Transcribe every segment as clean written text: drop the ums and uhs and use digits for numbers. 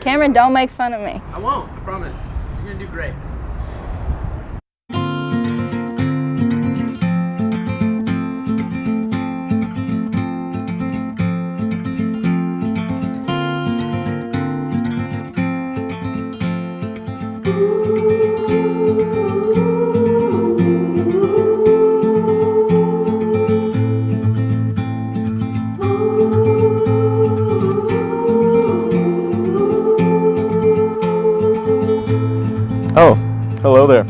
Cameron, don't make fun of me. I won't, I promise. You're gonna do great. Oh, hello there.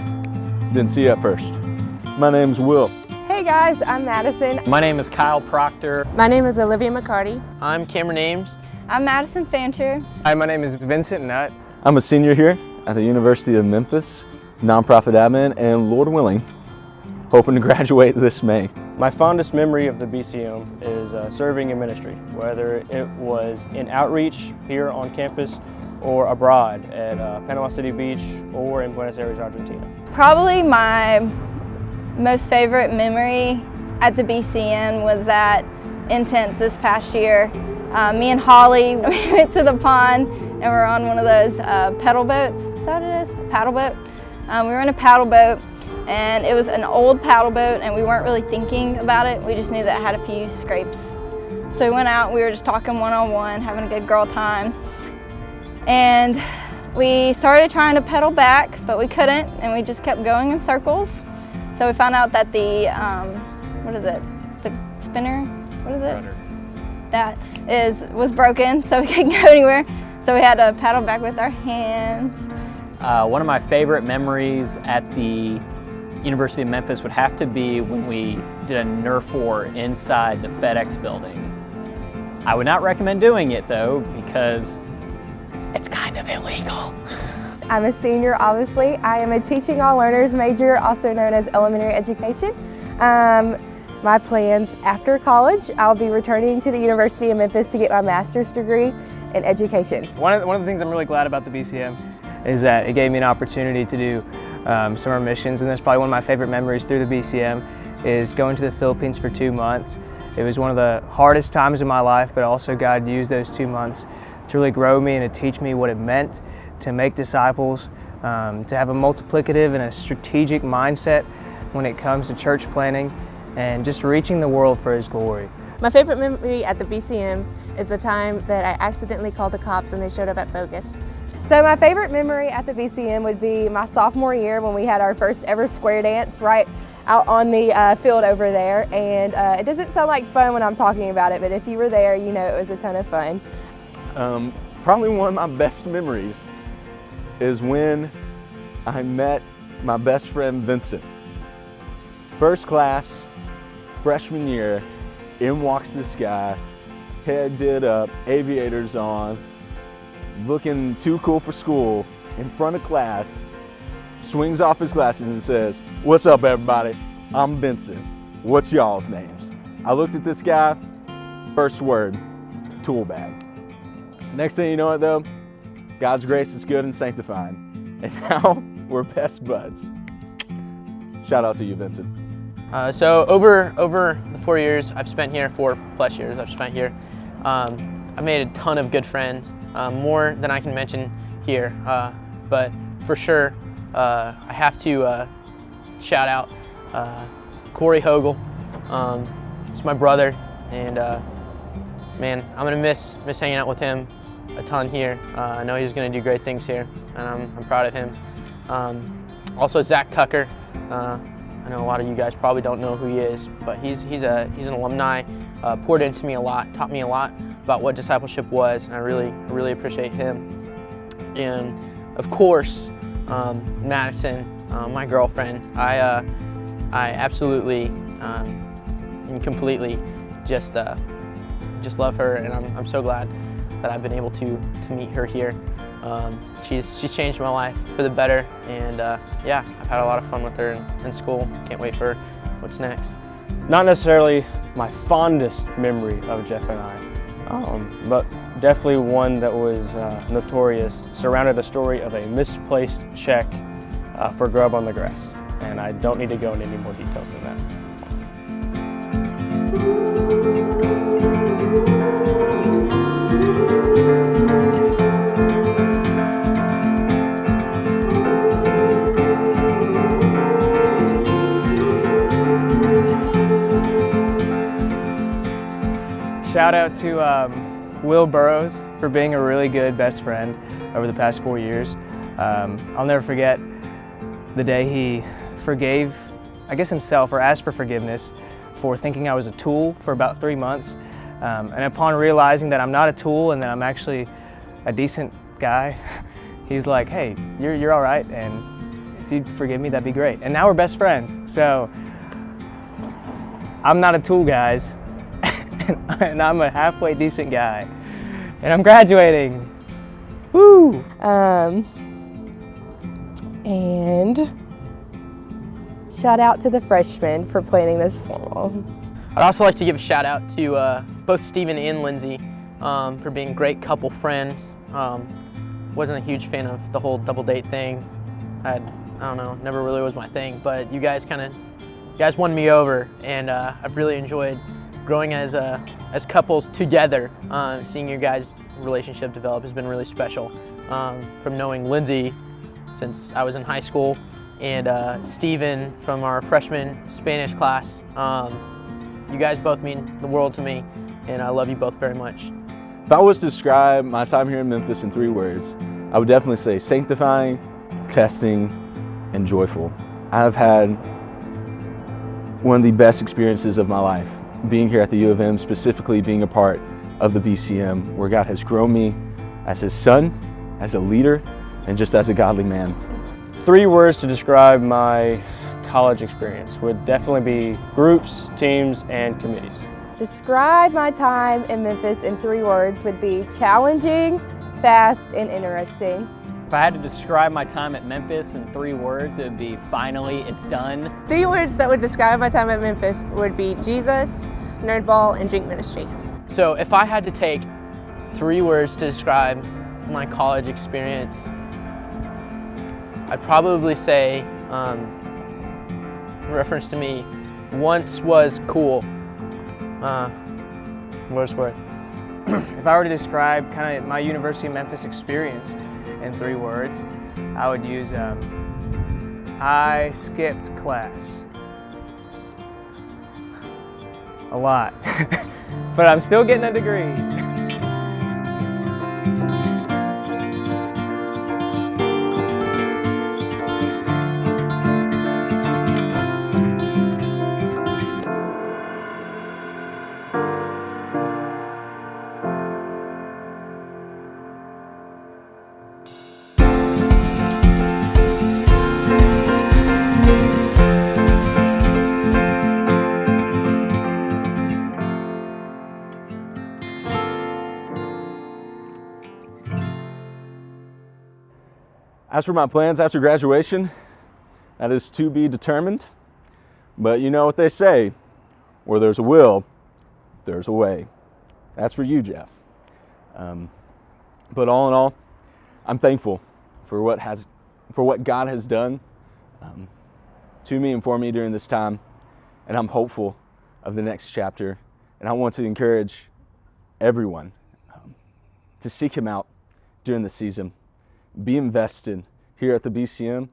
Didn't see you at first. My name's Will. Hey guys, I'm Madison. My name is Kyle Proctor. My name is Olivia McCarty. I'm Cameron Ames. I'm Madison Fancher. Hi, my name is Vincent Nutt. I'm a senior here at the University of Memphis, nonprofit admin, and Lord willing, hoping to graduate this May. My fondest memory of the BCM is serving in ministry, whether it was in outreach here on campus or abroad at Panama City Beach or in Buenos Aires, Argentina. Probably my most favorite memory at the BCN was at Intense this past year. Me and Holly, we went to the pond and we were on one of those pedal boats. Is that what it is? Paddle boat. We were in a paddle boat and it was an old paddle boat and we weren't really thinking about it. We just knew that it had a few scrapes. So we went out and we were just talking one-on-one, having a good girl time. And we started trying to pedal back, but we couldn't, and we just kept going in circles. So we found out that the, what is it? The spinner, what is it? Rudder. That was broken, so we couldn't go anywhere. So we had to paddle back with our hands. One of my favorite memories at the University of Memphis would have to be when we did a Nerf war inside the FedEx building. I would not recommend doing it though, because it's kind of illegal. I'm a senior, obviously. I am a Teaching All Learners major, also known as elementary education. My plans after college, I'll be returning to the University of Memphis to get my master's degree in education. One of the things I'm really glad about the BCM is that it gave me an opportunity to do summer missions, and that's probably one of my favorite memories through the BCM is going to the Philippines for 2 months. It was one of the hardest times in my life, but also God used those 2 months to really grow me and to teach me what it meant to make disciples, to have a multiplicative and a strategic mindset when it comes to church planning and just reaching the world for His glory. My favorite memory at the BCM is the time that I accidentally called the cops and they showed up at Focus. So my favorite memory at the BCM would be my sophomore year when we had our first ever square dance right out on the field over there. And it doesn't sound like fun when I'm talking about it, but if you were there, you know it was a ton of fun. Probably one of my best memories is when I met my best friend Vincent. First class, freshman year, in walks this guy, hair did up, aviators on, looking too cool for school, in front of class, swings off his glasses and says, "What's up everybody? I'm Vincent. What's y'all's names?" I looked at this guy, first word, tool bag. Next thing you know it though, God's grace is good and sanctifying. And now we're best buds. Shout out to you, Vincent. So over the 4 years I've spent here, 4+ years I've spent here, I made a ton of good friends, more than I can mention here. But for sure, I have to shout out Corey Hogle. He's my brother, and man, I'm gonna miss hanging out with him a ton here. I know he's gonna do great things here, and I'm proud of him. Also Zach Tucker. I know a lot of you guys probably don't know who he is, but he's an alumni, poured into me a lot, taught me a lot about what discipleship was, and I really appreciate him. And of course, Madison, my girlfriend. I absolutely and completely just love her, and I'm so glad that I've been able to meet her here. She's changed my life for the better, and yeah, I've had a lot of fun with her in school. Can't wait for what's next. Not necessarily my fondest memory of Jeff and I, but definitely one that was notorious, surrounded a story of a misplaced check for grub on the grass. And I don't need to go into any more details than that. Shout out to Will Burrows for being a really good best friend over the past 4 years. I'll never forget the day he forgave, I guess himself, or asked for forgiveness for thinking I was a tool for about 3 months. And upon realizing that I'm not a tool and that I'm actually a decent guy, he's like, hey, you're all right, and if you'd forgive me, that'd be great. And now we're best friends. So I'm not a tool, guys, and I'm a halfway decent guy, and I'm graduating. Woo! And shout out to the freshmen for planning this formal. I'd also like to give a shout out to both Steven and Lindsay for being great couple friends. Wasn't a huge fan of the whole double date thing. I don't know, never really was my thing, but you guys won me over, and I've really enjoyed growing as couples together. Seeing your guys' relationship develop has been really special. From knowing Lindsay since I was in high school, and Steven from our freshman Spanish class. You guys both mean the world to me, and I love you both very much. If I was to describe my time here in Memphis in 3 words, I would definitely say sanctifying, testing, and joyful. I've had one of the best experiences of my life being here at the U of M, specifically being a part of the BCM, where God has grown me as His son, as a leader, and just as a godly man. 3 words to describe my college experience would definitely be groups, teams, and committees. Describe my time in Memphis in 3 words would be challenging, fast, and interesting. If I had to describe my time at Memphis in 3 words, it would be finally, it's done. 3 words that would describe my time at Memphis would be Jesus, Nerdball, and Drink Ministry. So if I had to take 3 words to describe my college experience, I'd probably say, in reference to me, once was cool. Wordsworth. If I were to describe kind of my University of Memphis experience in 3 words, I would use I skipped class. A lot. But I'm still getting a degree. As for my plans after graduation, that is to be determined. But you know what they say, where there's a will, there's a way. That's for you, Jeff. But all in all, I'm thankful for what God has done to me and for me during this time, and I'm hopeful of the next chapter. And I want to encourage everyone to seek Him out during the season. Be invested here at the BCM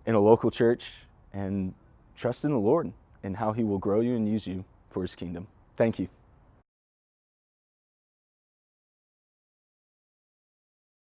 in a local church, and trust in the Lord and how He will grow you and use you for His kingdom. Thank you.